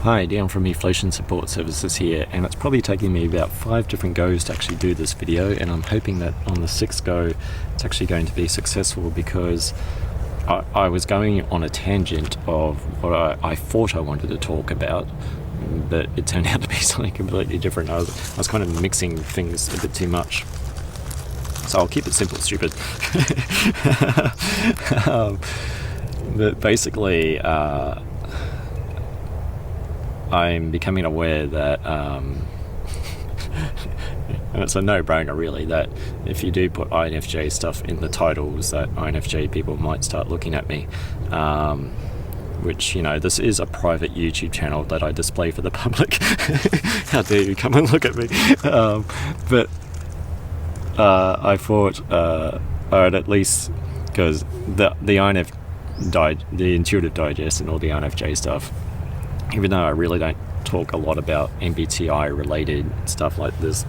Hi, Dan from Eflowtion Support Services here, and it's probably taking me about 5 different goes to actually do this video, and I'm hoping that on the 6th go it's actually going to be successful, because I was going on a tangent of what I thought I wanted to talk about, but it turned out to be something completely different. I was kind of mixing things a bit too much. So I'll keep it simple, stupid. But basically, I'm becoming aware that, and it's a no-brainer really, that if you do put INFJ stuff in the titles, that INFJ people might start looking at me. Which, you know, this is a private YouTube channel that I display for the public. How dare you come and look at me? But I thought I'd at least, because the Intuitive Digest and all the INFJ stuff, even though I really don't talk a lot about MBTI related stuff, like there's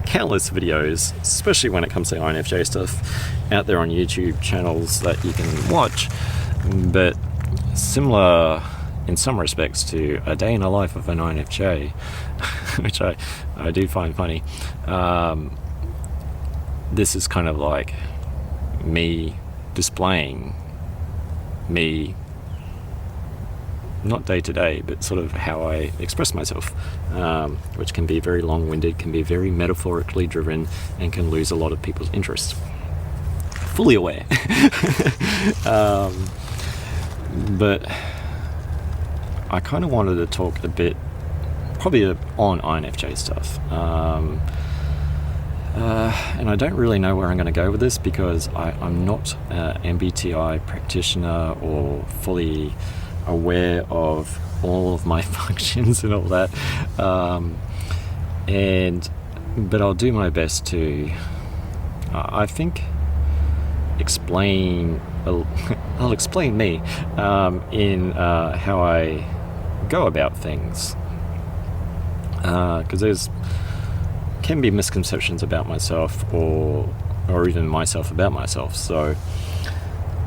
countless videos, especially when it comes to INFJ stuff, out there on YouTube channels that you can watch, but similar in some respects to a day in the life of an INFJ, which I do find funny. This is kind of like me displaying me, not day to day, but sort of how I express myself, which can be very long-winded, can be very metaphorically driven, and can lose a lot of people's interest. Fully aware. But I kind of wanted to talk a bit, probably on INFJ stuff. And I don't really know where I'm going to go with this, because I'm not an MBTI practitioner or fully aware of all of my functions and all that. But I'll do my best to, I think, I'll explain me in how I go about things, because there's can be misconceptions about myself, or even myself about myself. So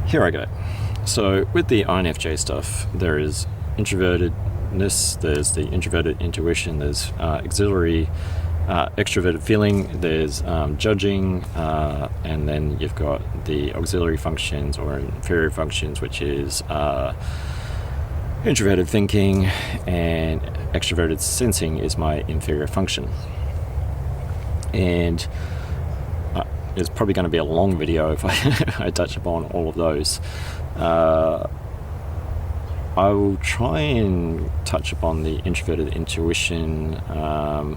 here I go. So with the INFJ stuff, there is introvertedness, there's the introverted intuition, there's extroverted feeling, there's judging, and then you've got the auxiliary functions or inferior functions, which is introverted thinking, and extroverted sensing is my inferior function. And it's probably going to be a long video if I touch upon all of those. I will try and touch upon the introverted intuition, and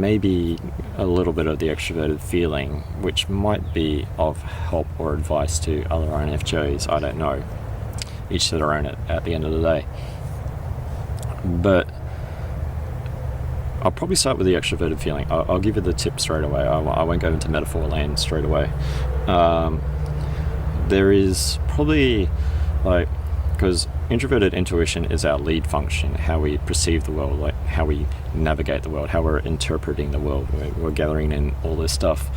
maybe a little bit of the extroverted feeling, which might be of help or advice to other INFJs. I don't know. Each to their own at the end of the day. But I'll probably start with the extroverted feeling. I'll give you the tip straight away. I won't go into metaphor land straight away. There is probably, because introverted intuition is our lead function, how we perceive the world, like how we navigate the world, how we're interpreting the world. We're gathering in all this stuff.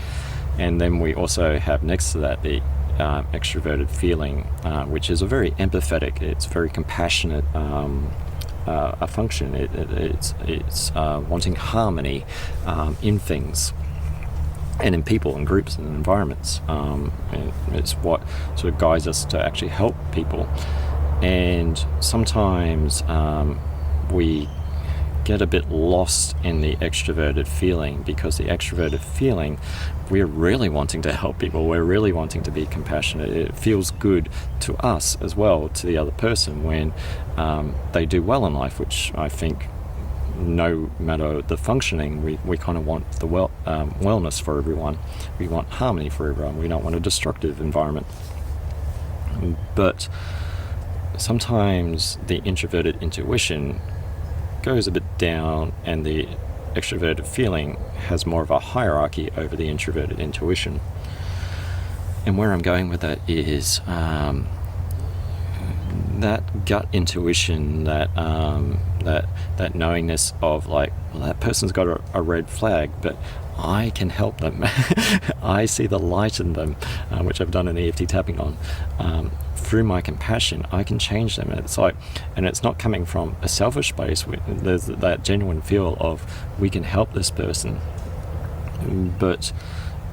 And then we also have next to that the extroverted feeling, which is a very empathetic, it's very compassionate a function. It's wanting harmony in things and in people and groups and environments, and it's what sort of guides us to actually help people. And sometimes we get a bit lost in the extroverted feeling, because the extroverted feeling, we're really wanting to help people, we're really wanting to be compassionate. It feels good to us as well, to the other person, when they do well in life, which I think, no matter the functioning, we kind of want the wellness for everyone. We want harmony for everyone. We don't want a destructive environment. But sometimes the introverted intuition goes a bit down, and the extroverted feeling has more of a hierarchy over the introverted intuition. And where I'm going with that is that gut intuition, that that knowingness of like, well, that person's got a red flag, but I can help them. I see the light in them, which I've done an EFT tapping on. Through my compassion, I can change them. It's like, and it's not coming from a selfish place. There's that genuine feel of we can help this person, but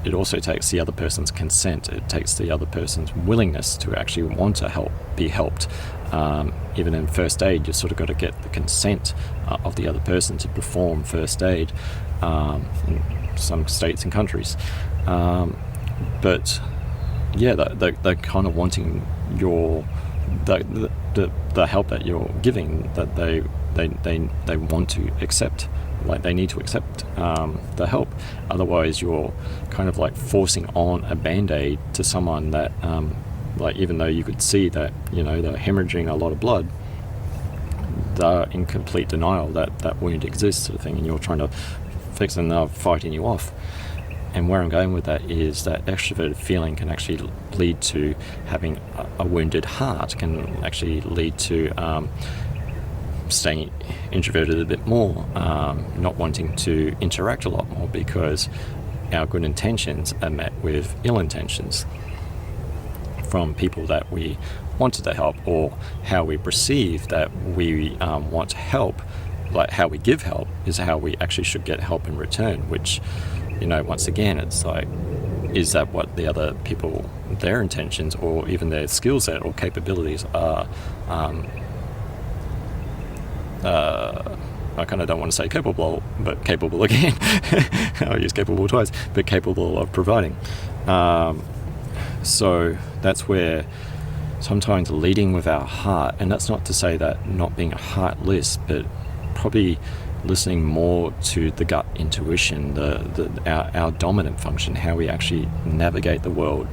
it also takes the other person's consent. It takes the other person's willingness to actually want to be helped. Even in first aid, you sort of got to get the consent of the other person to perform first aid in some states and countries. But yeah, they're kind of wanting the help that you're giving, that they want to accept. Like they need to accept the help. Otherwise, you're kind of like forcing on a band-aid to someone that, like, even though you could see that, you know, they're hemorrhaging a lot of blood, they're in complete denial that that wound exists, sort of thing, and you're trying to fix it and they're fighting you off. And where I'm going with that is that extroverted feeling can actually lead to having a wounded heart, can actually lead to staying introverted a bit more, not wanting to interact a lot more because our good intentions are met with ill intentions from people that we wanted to help, or how we perceive that we want to help, like how we give help is how we actually should get help in return, which, you know, once again, it's like, is that what the other people, their intentions or even their skill set or capabilities are? I kind of don't want to say capable, but capable again. I'll use capable twice, but capable of providing. So that's where sometimes leading with our heart, and that's not to say that not being heartless, but probably listening more to the gut intuition, our dominant function, how we actually navigate the world.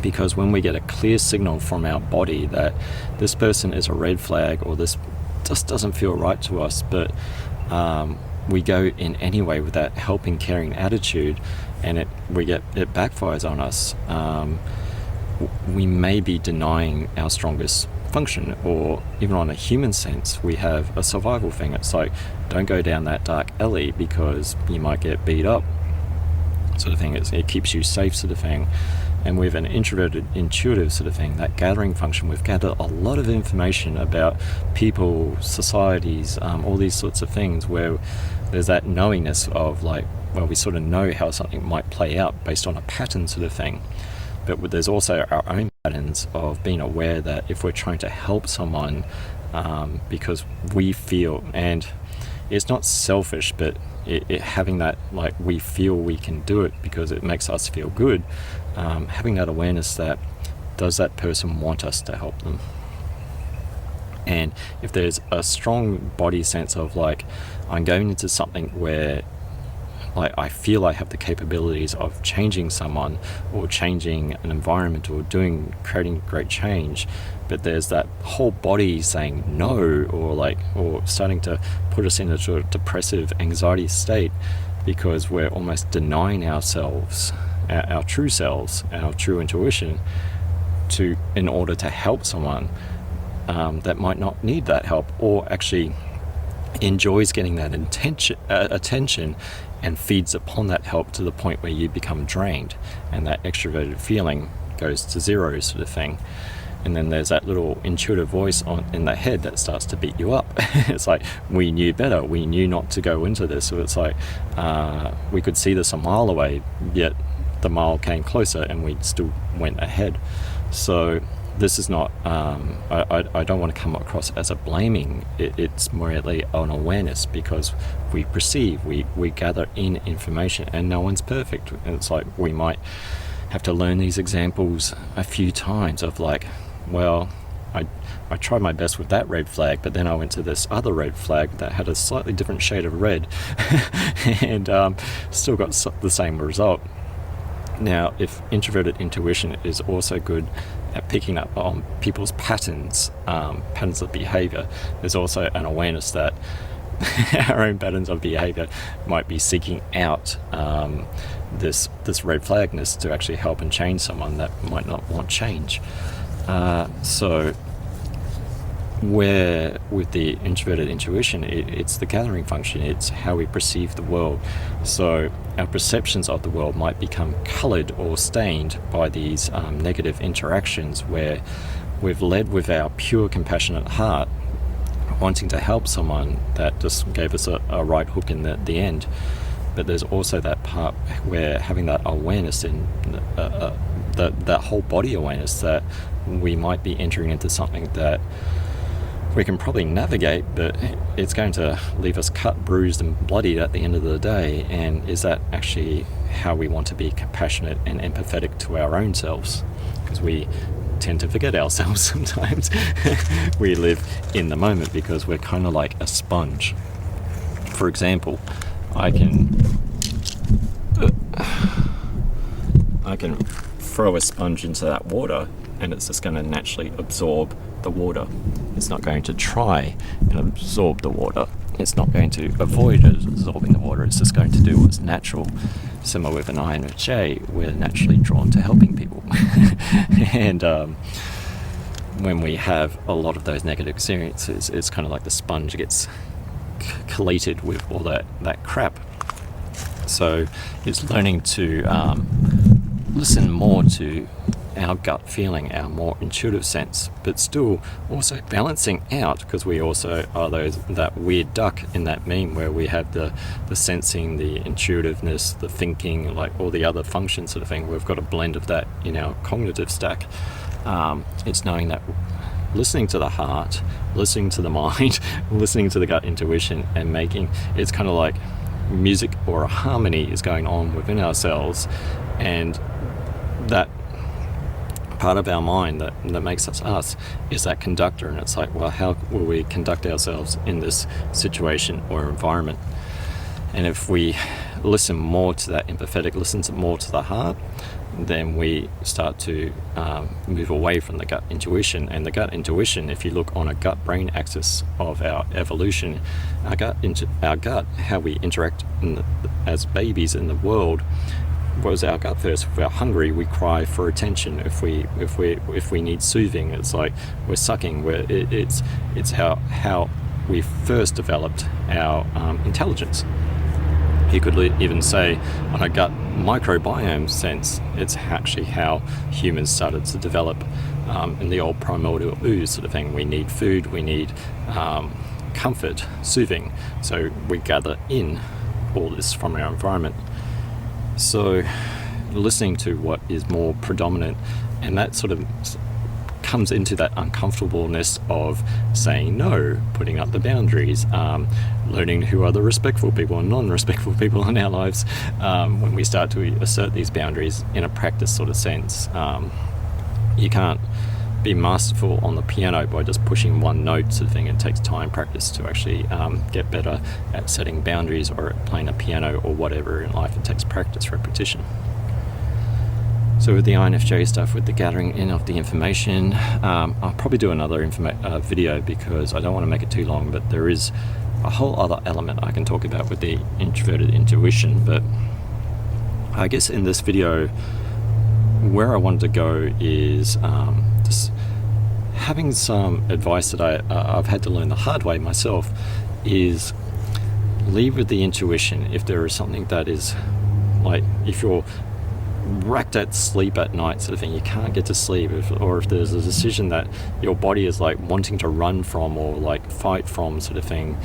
Because when we get a clear signal from our body that this person is a red flag, or this just doesn't feel right to us, but we go in anyway with that helping, caring attitude, and it backfires on us, we may be denying our strongest function. Or even on a human sense, we have a survival thing. It's like, don't go down that dark alley because you might get beat up, sort of thing. It keeps you safe, sort of thing. And with an introverted, intuitive sort of thing, that gathering function, we've gathered a lot of information about people, societies, all these sorts of things, where there's that knowingness of like, well, we sort of know how something might play out based on a pattern, sort of thing. But there's also our own patterns of being aware that if we're trying to help someone because we feel, and it's not selfish, but having that, like, we feel we can do it because it makes us feel good, having that awareness that, does that person want us to help them? And if there's a strong body sense of like, I'm going into something where like I feel I have the capabilities of changing someone or changing an environment or creating great change, but there's that whole body saying no, or starting to put us in a sort of depressive anxiety state because we're almost denying ourselves, our true selves, our true intuition, in order to help someone that might not need that help, or actually enjoys getting that attention and feeds upon that help to the point where you become drained and that extroverted feeling goes to zero, sort of thing. And then there's that little intuitive voice in the head that starts to beat you up. It's like, we knew better, we knew not to go into this. So it's like, we could see this a mile away, yet the mile came closer and we still went ahead. So this is not, I don't want to come across as a blaming. It's merely an awareness, because we perceive, we gather in information, and no one's perfect. And it's like, we might have to learn these examples a few times of like, well, I tried my best with that red flag, but then I went to this other red flag that had a slightly different shade of red and still got the same result. Now, if introverted intuition is also good at picking up on people's patterns of behavior, there's also an awareness that our own patterns of behavior might be seeking out this red flagness to actually help and change someone that might not want change. So where with the introverted intuition, it's the gathering function. It's how we perceive the world. So our perceptions of the world might become coloured or stained by these negative interactions where we've led with our pure compassionate heart, wanting to help someone that just gave us a right hook in the end. But there's also that part where having that awareness in that whole body awareness that we might be entering into something that we can probably navigate, but it's going to leave us cut, bruised and bloodied at the end of the day. And is that actually how we want to be compassionate and empathetic to our own selves? Because we tend to forget ourselves sometimes. We live in the moment because we're kind of like a sponge. For example, I can throw a sponge into that water and it's just going to naturally absorb the water. It's not going to try and absorb the water. It's not going to avoid absorbing the water. It's just going to do what's natural. Similar with an INFJ, we're naturally drawn to helping people. And when we have a lot of those negative experiences, it's kind of like the sponge gets collated with all that crap. So it's learning to listen more to our gut feeling, our more intuitive sense, but still also balancing out, because we also are that weird duck in that meme where we have the sensing, the intuitiveness, the thinking, like all the other functions sort of thing. We've got a blend of that in our cognitive stack. It's knowing that listening to the heart, listening to the mind, listening to the gut intuition, and making it's kind of like music or a harmony is going on within ourselves, and that part of our mind that makes us is that conductor. And it's like, well, how will we conduct ourselves in this situation or environment? And if we listen more to that empathetic, listen more to the heart, then we start to move away from the gut intuition. And the gut intuition, if you look on a gut-brain axis of our evolution, our gut, how we interact as babies in the world, was our gut first. If we're hungry, we cry for attention. If we need soothing, it's like we're sucking. It's how we first developed our intelligence. You could even say, on a gut microbiome sense, it's actually how humans started to develop in the old primordial ooze sort of thing. We need food, we need comfort, soothing. So we gather in all this from our environment. So listening to what is more predominant, and that sort of comes into that uncomfortableness of saying no, putting up the boundaries, learning who are the respectful people and non-respectful people in our lives. When we start to assert these boundaries in a practice sort of sense, you can't be masterful on the piano by just pushing one note sort of thing. It takes time, practice to actually get better at setting boundaries or at playing a piano or whatever in life. It takes practice, repetition. So with the INFJ stuff, with the gathering in of the information, I'll probably do another video because I don't want to make it too long, but there is a whole other element I can talk about with the introverted intuition. But I guess in this video, where I wanted to go is just having some advice that I've had to learn the hard way myself, is leave with the intuition. If there is something that is like, if you're wrecked at sleep at night sort of thing, you can't get to sleep, or if there's a decision that your body is like wanting to run from or like fight from sort of thing,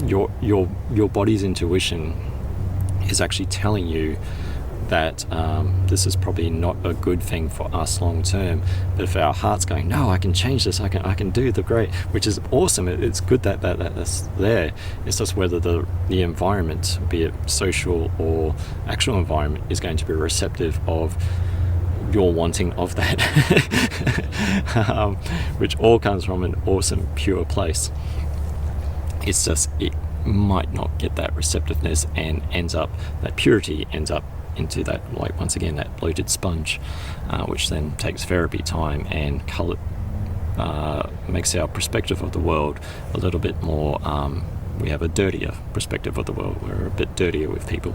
your body's intuition is actually telling you that this is probably not a good thing for us long term. But if our heart's going, no, I can change this, I can do the great, which is awesome. It's good that that's there. It's just whether the environment, be it social or actual environment, is going to be receptive of your wanting of that, which all comes from an awesome, pure place. It's just it might not get that receptiveness, and that purity ends up into that, like, once again, that bloated sponge, which then takes therapy time and makes our perspective of the world a little bit more, we have a dirtier perspective of the world. We're a bit dirtier with people.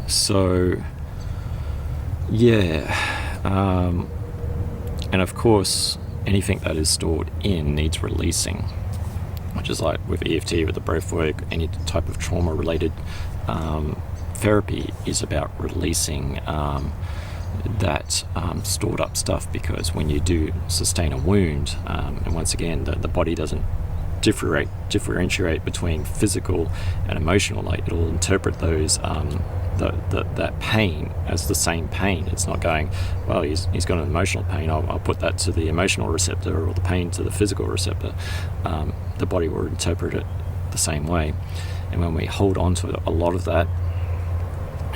So yeah, And of course, anything that is stored in needs releasing, which is like with EFT, with the breath work, any type of trauma-related therapy is about releasing that stored up stuff, because when you do sustain a wound, and once again, the body doesn't differentiate between physical and emotional. Like, it'll interpret those that pain as the same pain. It's not going, well, he's got an emotional pain, I'll put that to the emotional receptor, or the pain to the physical receptor. The body will interpret it the same way. And when we hold on to a lot of that,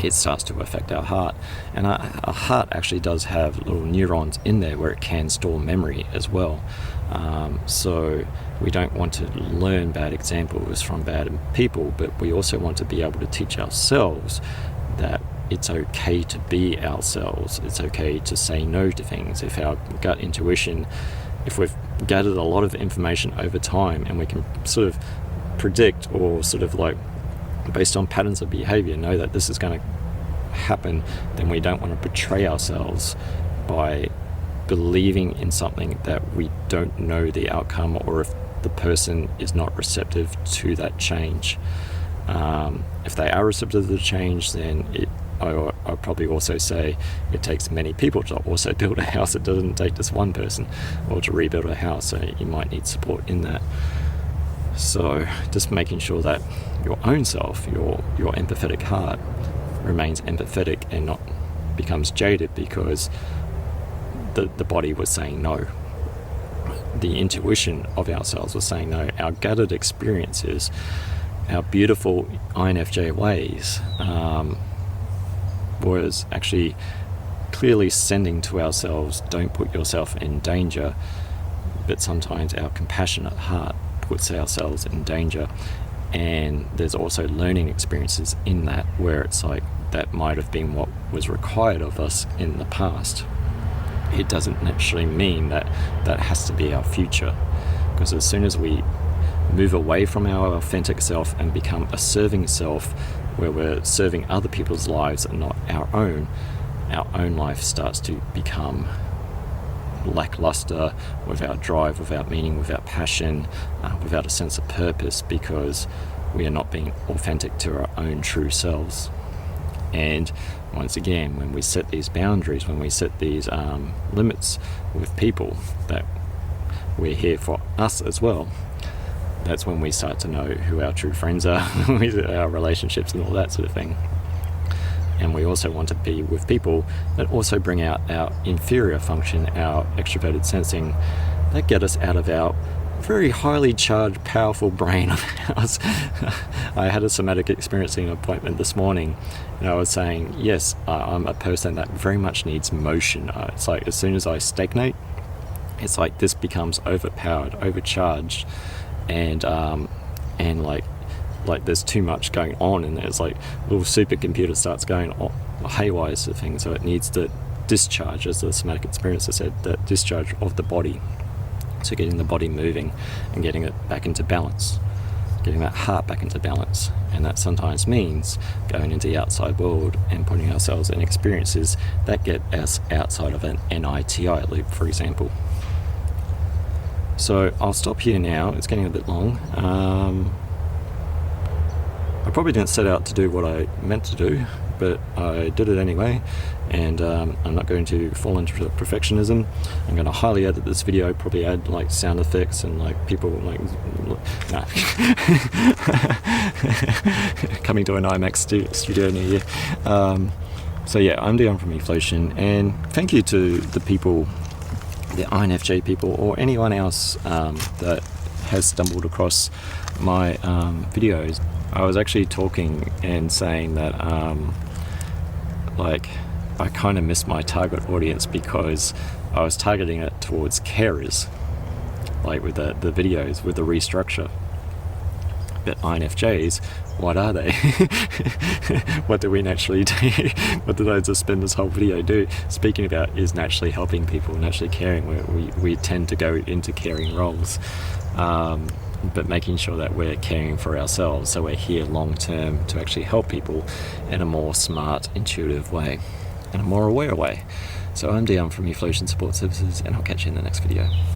it starts to affect our heart. And our heart actually does have little neurons in there where it can store memory as well. So we don't want to learn bad examples from bad people, but we also want to be able to teach ourselves that it's okay to be ourselves. It's okay to say no to things. If our gut intuition, if we've gathered a lot of information over time and we can sort of predict, or sort of like based on patterns of behavior, know that this is going to happen, then we don't want to betray ourselves by believing in something that we don't know the outcome, or if the person is not receptive to that change. If they are receptive to the change, then I'll probably also say it takes many people to also build a house. It doesn't take just one person, or to rebuild a house, so you might need support in that. So just making sure that your own self, your empathetic heart, remains empathetic and not becomes jaded because the body was saying no. The intuition of ourselves was saying no. Our gathered experiences, our beautiful INFJ ways, was actually clearly sending to ourselves, don't put yourself in danger. But sometimes our compassionate heart puts ourselves in danger. And there's also learning experiences in that, where it's like that might have been what was required of us in the past. It doesn't naturally mean that that has to be our future, because as soon as we move away from our authentic self and become a serving self, where we're serving other people's lives and not our own life starts to become lackluster, without drive, without meaning, without passion, without a sense of purpose, because we are not being authentic to our own true selves. And once again, when we set these boundaries, when we set these limits with people, that we're here for us as well, that's when we start to know who our true friends are, our relationships and all that sort of thing. And we also want to be with people that also bring out our inferior function, our extroverted sensing, that get us out of our very highly charged, powerful brain of ours. I had a somatic experiencing appointment this morning, and I was saying, yes, I'm a person that very much needs motion. It's like as soon as I stagnate, it's like this becomes overpowered, overcharged, and like there's too much going on, and there's like little supercomputer starts going haywire to things, so it needs the discharge, as the somatic experiencer said, that discharge of the body. So getting the body moving and getting it back into balance, getting that heart back into balance. And that sometimes means going into the outside world and putting ourselves in experiences that get us outside of an NITI loop, for example. So I'll stop here now, it's getting a bit long. I probably didn't set out to do what I meant to do, but I did it anyway, and I'm not going to fall into perfectionism. I'm going to highly edit this video, probably add like sound effects and like people like coming to an IMAX studio near you. So yeah, I'm Dion from Eflowtion, and thank you to the people, the INFJ people, or anyone else that has stumbled across my videos. I was actually talking and saying that like I kind of missed my target audience, because I was targeting it towards carers, like with the videos, with the restructure. But INFJs, what are they? What do we naturally do? What did I just spend this whole video speaking about is naturally helping people, naturally caring, where we tend to go into caring roles. But making sure that we're caring for ourselves, so we're here long term to actually help people in a more smart, intuitive way, in a more aware way. So I'm Dion from Eflowtion Support Services, and I'll catch you in the next video.